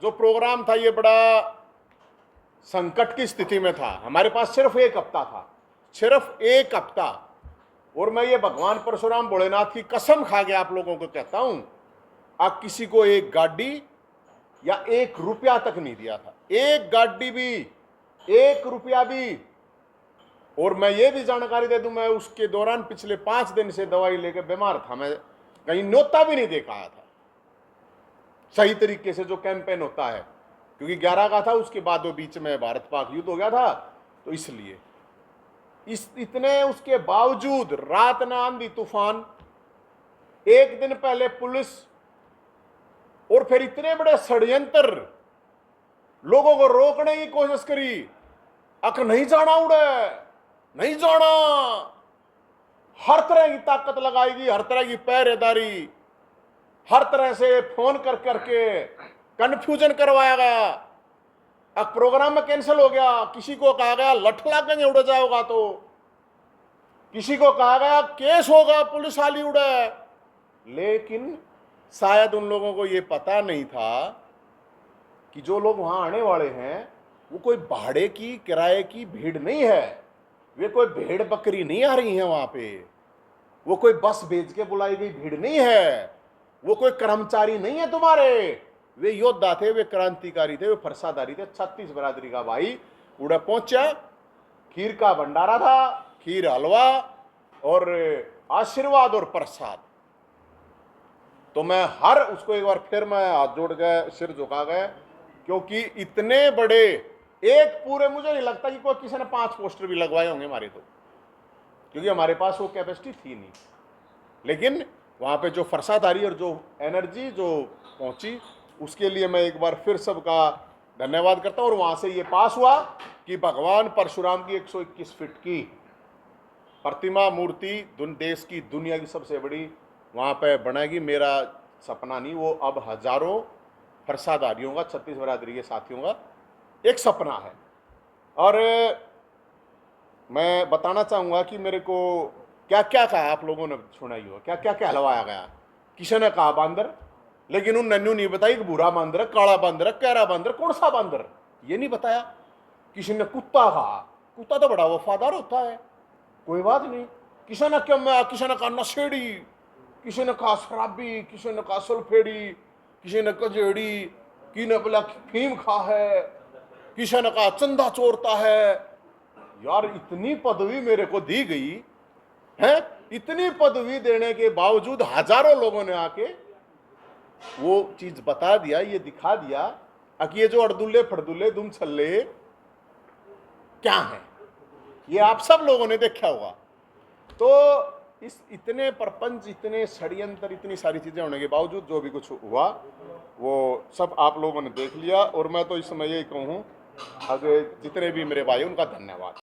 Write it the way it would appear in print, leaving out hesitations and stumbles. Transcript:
जो प्रोग्राम था ये बड़ा संकट की स्थिति में था। हमारे पास सिर्फ एक हफ्ता था, सिर्फ एक हफ्ता। और मैं ये भगवान परशुराम भोलेनाथ की कसम खा के आप लोगों को कहता हूं, आप किसी को एक गाड़ी या 1 रुपया तक नहीं दिया था, एक गाड़ी भी, 1 रुपया भी। और मैं ये भी जानकारी दे दूं, मैं उसके दौरान पिछले 5 दिन से दवाई लेकर बीमार था, मैं कहीं न्योता भी नहीं दे पाया था सही तरीके से जो कैंपेन होता है, क्योंकि 11 का था, उसके बाद वो बीच में भारत पाक युद्ध हो गया था, तो इसलिए इतने उसके बावजूद रात ना आंधी तूफान, एक दिन पहले पुलिस, और फिर इतने बड़े षड्यंत्र, लोगों को रोकने की कोशिश करी, अक नहीं जाना उड़े, नहीं जाना, हर तरह की ताकत लगाएगी, हर तरह की पहरेदारी, हर तरह से फोन कर करके कंफ्यूजन करवाया गया। अब प्रोग्राम में कैंसिल हो गया, किसी को कहा गया लठ लागेंगे उड़ जाओगा, तो किसी को कहा गया केस होगा, पुलिस वाली उड़े। लेकिन शायद उन लोगों को यह पता नहीं था कि जो लोग वहां आने वाले हैं वो कोई भाड़े की, किराए की भीड़ नहीं है, वे कोई भेड़ बकरी नहीं आ रही है वहां पे, वो कोई बस भेज के बुलाई गई भीड़ नहीं है, वो कोई कर्मचारी नहीं है तुम्हारे, वे योद्धा थे, वे क्रांतिकारी थे, वे फरसादारी थे। 36 बरादरी का भाई उड़ा पहुंचा, खीर का भंडारा था, खीर, हलवा और आशीर्वाद और प्रसाद। तो मैं हर उसको एक बार फिर मैं हाथ जोड़ गए, सिर झुका गए, क्योंकि इतने बड़े एक पूरे, मुझे नहीं लगता कि कोई किसी ने 5 पोस्टर भी लगवाए होंगे हमारे, तो क्योंकि हमारे पास वो कैपेसिटी थी नहीं। लेकिन वहां पे जो फरसादारी और जो एनर्जी जो पहुंची, उसके लिए मैं एक बार फिर सबका धन्यवाद करता हूं। और वहां से ये पास हुआ कि भगवान परशुराम की 121 फीट की प्रतिमा मूर्ति देश की, दुनिया की सबसे बड़ी वहां पे बनेगी। मेरा सपना नहीं, वो अब हजारों फरसादारियों का, 36 बरादरी के साथियों का एक सपना है। और मैं बताना चाहूंगा कि मेरे को क्या क्या कहा, आप लोगों ने सुना ही हो, क्या क्या कहलवाया गया। किसी ने कहा बांदर, लेकिन उन नन्नू नहीं बताई कि भूरा बांदर, काला बांदर, कैरा बांदर, कौन सा बांदर, ये नहीं बताया। किसी ने कुत्ता कहा, कुत्ता तो बड़ा वफादार होता है, कोई बात नहीं। किसी ने कहा नशेड़ी, किसी ने कहा शराबी, किसी ने कहा सुलफेड़ी, किसी ने कजेड़ी, किसी ने बोला फीम खा है, किसी ने कहा चंदा चोरता है। यार इतनी पदवी मेरे को दी गई है, इतनी पदवी देने के बावजूद हजारों लोगों ने आके वो चीज बता दिया, ये दिखा दिया कि ये जो अड़दुल्ले फड़दुल्ले दुम छल्ले क्या है, ये आप सब लोगों ने देखा होगा। तो इस इतने प्रपंच, इतने षड्यंत्र, इतनी सारी चीजें होने के बावजूद जो भी कुछ हुआ वो सब आप लोगों ने देख लिया। और मैं तो इस समय यही कहूँ, अगर जितने भी मेरे भाई उनका धन्यवाद।